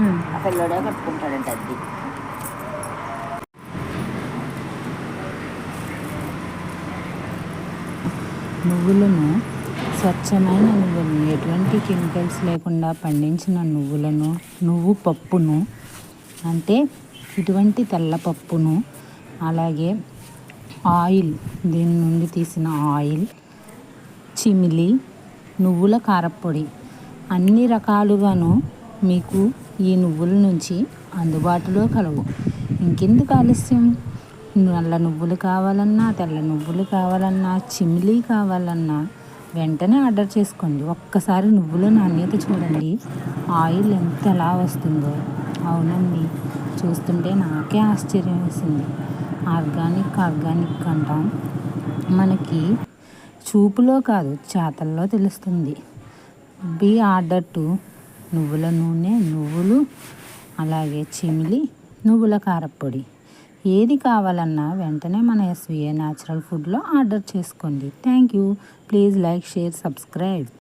ఆ పిల్లడే కట్టుకుంటాడంట అది. నువ్వులను స్వచ్ఛమైన నువ్వులను, ఎటువంటి కెమికల్స్ లేకుండా పండించిన నువ్వులను, నువ్వు పప్పును అంటే ఇటువంటి తెల్ల పప్పును, అలాగే ఆయిల్, దీని నుండి తీసిన ఆయిల్, చిమిలి, నువ్వుల కారపొడి అన్ని రకాలుగాను మీకు ఈ నువ్వుల నుంచి అందుబాటులో కలవు. ఇంకెందుకు ఆలస్యం? నల్ల నువ్వులు కావాలన్నా, తెల్ల నువ్వులు కావాలన్నా, చిమిలి కావాలన్నా వెంటనే ఆర్డర్ చేసుకోండి. ఒక్కసారి నువ్వుల నాణ్యత చూడండి, ఆయిల్ ఎంతలా వస్తుందో. అవునండి, చూస్తుంటే నాకే ఆశ్చర్యం వేసింది. ఆర్గానిక్ అంటాం, మనకి చూపులో కాదు చేతల్లో తెలుస్తుంది. బీ ఆర్డర్ టు నువ్వుల నూనె, నువ్వులు, అలాగే చిమిలి, నువ్వుల కారపొడి. ఏది కావాలన్నా వెంటనే మన ఎస్విఏ న్యాచురల్ ఫుడ్లో ఆర్డర్ చేసుకోండి. Thank you. Please like, share, subscribe.